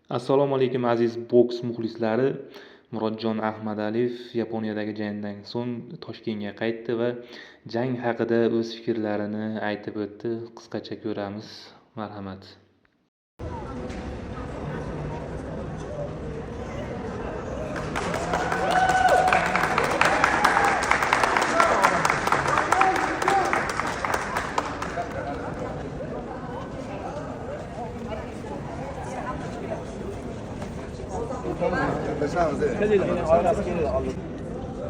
Assalomu alaykum aziz boks muxlislari. Murodjon Ahmadaliyev Yaponiyadagi jangdan so'ng Toshkentga qaytdi va jang haqida o'z fikrlarini aytib o'tdi. Qisqacha ko'ramiz. Marhamat.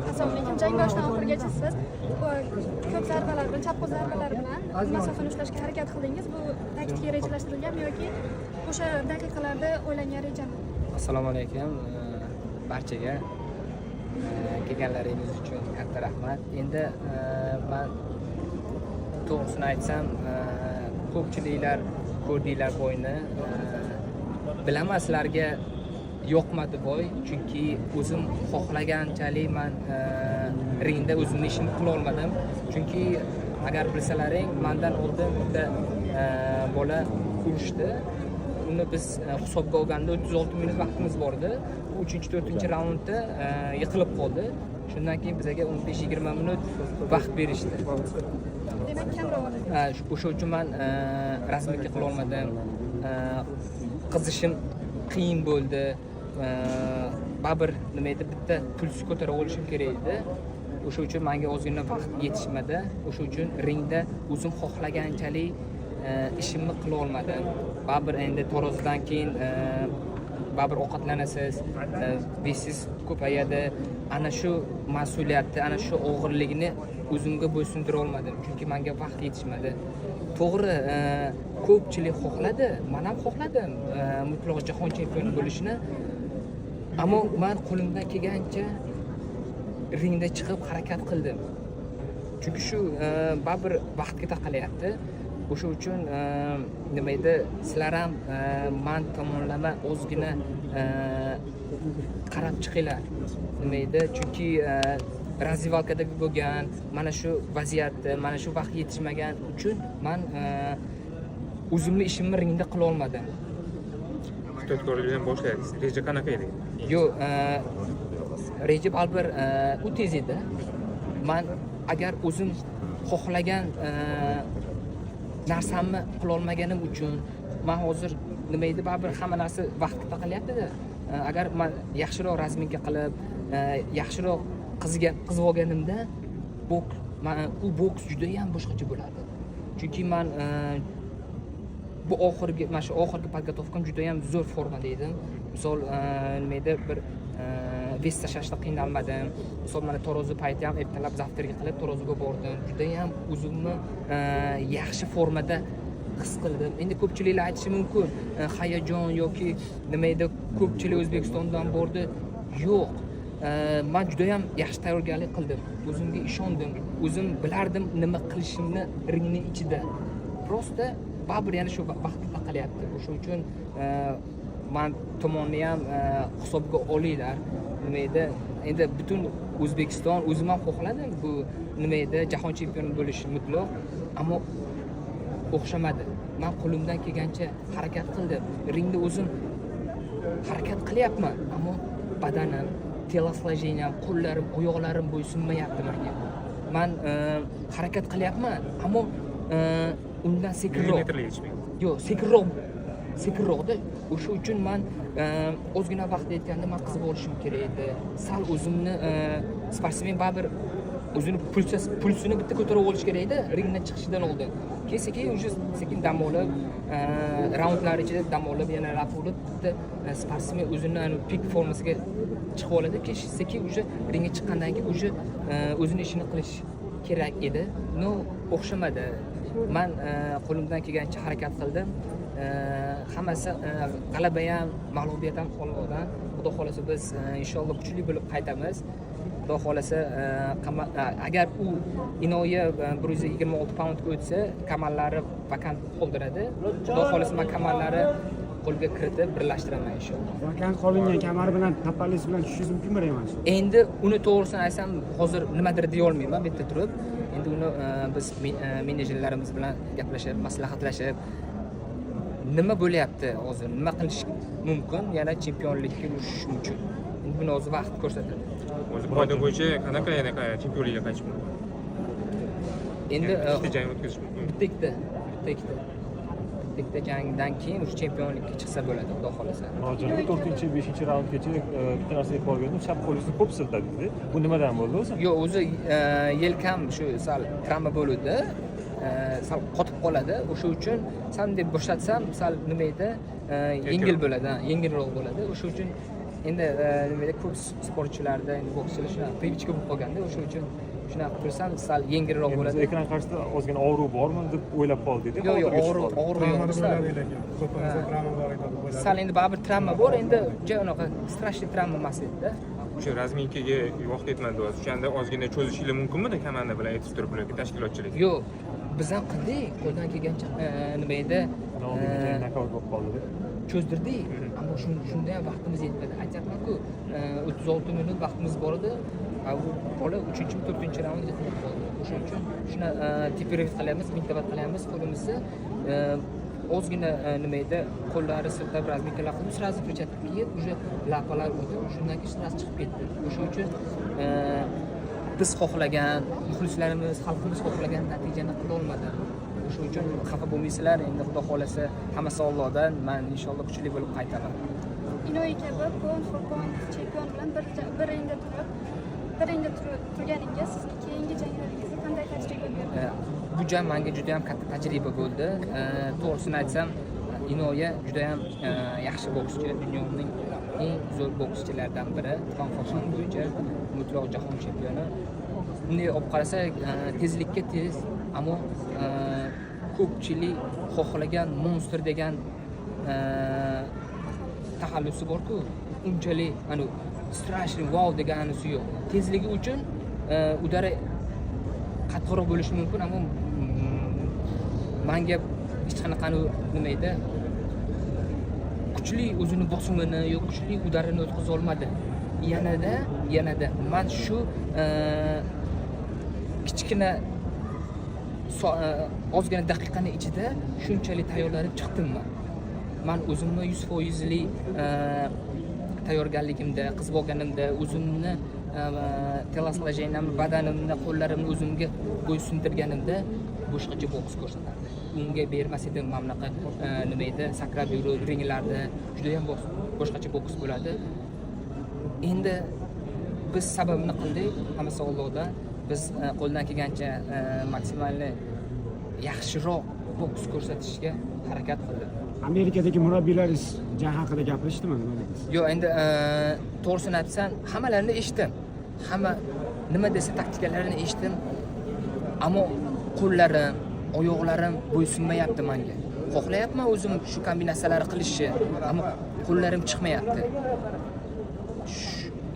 Assalomu alaykum. Jang boshidan oxirigacha siz ko'p zarbalar bilan, chap qo'l zarbalari bilan masofani ushlashga harakat qildingiz. Bu taktika rejalashtirilganmi yoki o'sha daqiqalarda o'ylangan rejami? Assalomu alaykum barchaga. Kelganlaringiz uchun katta rahmat. Endi men to'g'risini aytsam, ko'pchiliklar ko'rdinglar bo'yni. Bilaman sizlarga yoqmadi boy, chunki o'zim xohlaganchalik men ringda o'zimning ishimni qila olmadim. Chunki agar bilsalaring, mendan oldin bitta bola urishdi. Uni biz hisobga olganda 36 minut vaqtimiz bor edi. 3-4-raundda yiqilib qoldi. Shundan keyin bizga 15-20 minut vaqt berishdi. Demak, kamroq oldi. O'sha uchun men rasmiylikka qila olmadim. Qizishim qiyin bo'ldi. Baribir nima edi, bitta pulsni ko'tarib olishim kerak edi. O'sha uchun menga ozgina vaqt yetishmadi. O'sha uchun ringda o'zim xohlaganchalik ishimni qila olmadim. Baribir endi tarozidan keyin baribir ovqatlanasiz, besingiz ko'payadi. Ana shu mas'uliyatni, ana shu og'irligini o'zimga bo'ysundira olmadim, chunki menga vaqt yetishmadi. To'g'ri, ko'pchilik xohladi, men ham xohladim mutlaq jahon chempioni bo'lishni. Ammo men qo'limdan kelgancha ringda chiqib harakat qildim. Chunki shu baribir vaqtga taqalyapti. O'sha uchun nima edi, sizlar ham men tomonlama ozgina qarab chiqinglar. Nima edi, chunki razvivalkada bo'lgan mana shu vaziyatda, mana shu vaqt yetishmagan uchun men o'zimning ishimni ringda qila olmadim. Tadbirkorlikdan boshlaysiz. Reja qanaqa edi? Yo'q, reja albatta u tez edi. Men agar o'zim xohlagan narsamni qila olmaganim uchun men hozir nima edi, baribir hamma narsa vaqtga taqalyapti-da. Agar men yaxshiroq razminka qilib, yaxshiroq qizib olganimda, u boks juda ham boshqacha bo'lardi. Chunki men bu mana shu oxirgi podgotovkam juda ham zo'r formada edim. Misol nima edi, bir ves tashlashda qiynalmadim. Misol mana tarozi payti ham ertalab zavtrga qilib taroziga bordim. Juda ham o'zimni yaxshi formada his qildim. Endi ko'pchiliklar aytishi mumkin, hayajon yoki nima edi, ko'pchilik O'zbekistondan bordi. Yo'q. Men juda ham yaxshi tayyorgarlik qildim. O'zimga ishondim. O'zim bilardim nima qilishimni ringning ichida. Prosta baribir yana shu vaqtga taqalyapti. O'sha uchun men tomonni ham hisobga olinglar. Nima edi? Endi butun O'zbekiston, o'zim ham xohladim bu nima edi, jahon chempioni bo'lish mutlaq, ammo o'xshamadi. Men qo'limdan kelgancha harakat qildim. Ringda o'zim harakat qilyapman, ammo badanim, telosложением, qo'llarim, oyoqlarim bo'ysunmayapti menga. Men harakat qilyapman, ammo undan sekinroq. Yo'q, sekinroqda. O'sha uchun men ozgina vaqt yetganda men qizib olishim kerak edi. Sal o'zimni sportsmen baribir o'zini pulsini bitta ko'tarib olish kerak edi ringdan chiqishidan oldin. Keyin sekin dam olib, raundlar ichida dam olib, yana raf olib, bitta sportsmen o'zini pik formasiga chiqib oladi. Keyin sekin ringga chiqqandan keyin o'zini ishini qilish kerak edi. No, o'xshamadi. Men qo'limdan kelgancha harakat qildim. Hammasi g'alaba ham, mag'lubiyat ham Allohdan. Xudo xolasa biz inshaalloh kuchli bo'lib qaytamiz. Xudo xolasa agar u Inoya 126 poundga o'tsa, kamallari vakant qoldiradi. Xudo xolasa men kamallari qo'lga kiritib birlashtiraman inshaalloh. Vakant qolingan kamar bilan tapaliz bilan tushishingiz mumkinmi emas? Endi uni to'g'risini aytsam, hozir nimadir deya olmayman bu yerda turib. Endi uni biz menejerlarimiz bilan gaplashib, maslahatlashib nima bo'lyapti hozir, nima qilish mumkin yana chempionlikka urishish uchun. Endi buni o'zi vaqt ko'rsatadi. O'zi qoida bo'yicha qanaqa yana chempionlikka qaytish mumkin? Endi ikkita jang o'tkazish mumkin. bitta jangdan keyin o'sha chempionlikka chiqsa bo'ladi, xudo xolasa. Murojaatda 4-5 raundgacha bitta narsa aytib qolgandim, chap qo'lingizni ko'p siltadingiz. Bu nimadan bo'ldi o'zi? Yo'q, o'zi yelkam shu sal travma bo'ldi. Sal qotib qoladi. O'sha uchun sal deb boshlatsam, sal nima edi, yengil bo'ladi, yengilroq bo'ladi. O'sha uchun endi nima edi, ko'p sportchilarda, endi bokschilar shunaqa privichka bo'lib qolganda, o'sha uchun shunaqa tursam sal yengilroq bo'ladi. Ekran qarshisida ozgina og'riq bormi deb o'ylab qoldik. Yo'q, og'riq yo'q. Sal endi baribir travma bor, endi joy unaqa strashniy travma emas edi-da. O'sha razminkaga vaqt yetmadi o'zi. O'shanda ozgina cho'zishinglar mumkinmidi komanda bilan aytib turib ularga tashkilotchilik? Yo'q, biz ham qildik, qo'ldan kelgancha nima edi, nakavt bo'lib qoldi deb. cho'zdirdik, ammo shunda ham vaqtimiz yetmadi. Aytyapman-ku, 36 minut vaqtimiz bor edi. Bu bola 3-4 raundga qolib qoldi. O'sha uchun shuni tepirovit qilyapmiz, mintabat qilyapmiz qo'limizni. Ozgina nima edi, qo'llari siltab razminkalar qilib, sразу перчатка kiyib, уже lapalar o'tib, shundan keyin sразу chiqib ketdi. O'sha uchun biz xohlagan, muxlislarimiz, xalqimiz xohlagan natijani qila olmadi. O'sha uchun xafa bo'lmaysizlar, endi xudo xolasa hammasi Allohdan, men inshaalloh kuchli bo'lib qaytaman. Inoy kabi pound for pound chempion bilan bir ringda turganingiz sizga keyingi janglaringizda qanday tajriba berdi? Bu jang menga juda ham katta tajriba bo'ldi. To'g'risini aytsam, Inoya juda ham yaxshi bokschi, dunyoning eng zo'r bokschilaridan biri, pound for pound bo'yicha mutlaq jahon chempioni. Bunday olib qarasak, tezlikka tez, ammo ko'pchilik xohlagan monster degan taxallusi bor-ku, unchalik strashniy wow deganisi yo'q. Tezligi uchun udari qattiqroq bo'lishi mumkin, ammo menga hech qanaqa nima edi, kuchli o'zini bosimini yo'q, kuchli udarini o'tkaza olmadi. Yanada men shu kichkina ozgina daqiqaning ichida shunchalik tayyorlanib chiqdimman. Men o'zimni 100%lik tayyorgarligimda, qizib olganimda, o'zimni telosложениямni, badanimni, qo'llarimni o'zimga bo'ysundirganimda boshqacha boks ko'rsatardi. Unga bermas edim mana bunaqa nima edi, sakrab yurib, ringlarda juda ham boshqacha boks bo'ladi. Endi biz sababini qildik, hammasi Allohdan. Biz qo'ldan kelgancha maksimalni yaxshiroq boks ko'rsatishga harakat qildik. Amerikadagi murabbiylaringiz jang haqida gapirishdimi? Yo'q, endi to'g'risini aytsam, hammalarini eshitdim. Hamma nima desa taktikalarni eshitdim. Ammo qo'llarim, oyoqlarim bo'ysunmayapti menga. Xohlayapman o'zim shu kombinatsiyalarni qilishni, ammo qo'llarim chiqmayapti.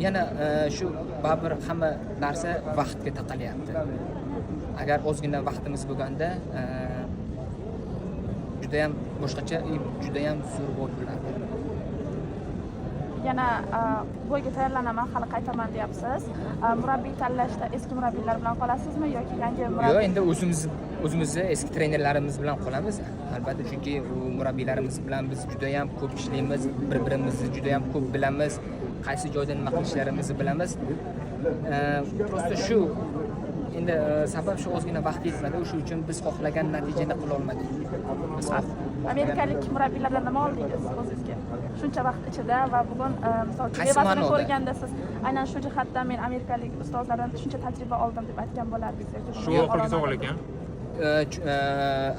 Yana shu baribir hamma narsa vaqtga taqalyapti. Agar ozgina vaqtimiz bo'lganda juda ham boshqacha, juda ham zo'r bo'lardi. Yana bo'yga tayyorlanaman, hali qaytaman deyapsiz. Murabbiy tanlashda eski murabbiylar bilan qolasizmi yoki yangi murabbiy? Yo'q, endi o'zimizni eski trenerlarimiz bilan qolamiz. Albatta, chunki u murabbiylarimiz bilan biz juda ham ko'p ishlaymiz, bir-birimizni juda ham ko'p bilamiz, qaysi joyda nima qilishlarimizni bilamiz. Prosta shu endi sabab shu ozgina vaqt yetmadi, o'sha uchun biz xohlagan natijani qila olmadik. Amerikalik murabbiylardan nima oldingiz o'zingizga? Shuncha vaqt ichida va bugun misol levasini ko'rganda siz aynan shu jihatdan men amerikalik ustozlardan shuncha tajriba oldim deb aytgan bo'lardingiz. Shu oxirgi savol ekan.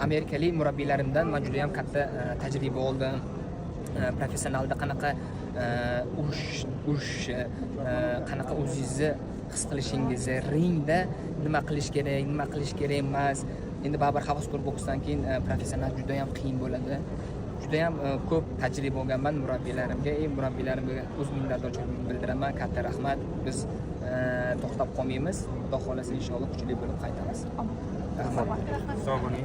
Amerikalik murabbiylarimdan men juda ham katta tajriba oldim. Professionalda qanaqa urush, qanaqa o'zingizni his qilishingizni, ringda nima qilish kerak, nima qilish kerak emas. Endi baribir havaskor boksdan keyin professional juda ham qiyin bo'ladi. Juda ham ko'p tajriba olganman murabbiylarimga, murabbiylarimga o'z minnatdorchiligimni bildiraman. Katta rahmat. Biz to'xtab qolmaymiz. Xudo xolasa inshaalloh kuchli bo'lib qaytamiz. Rahmat. Sog' bo'ling.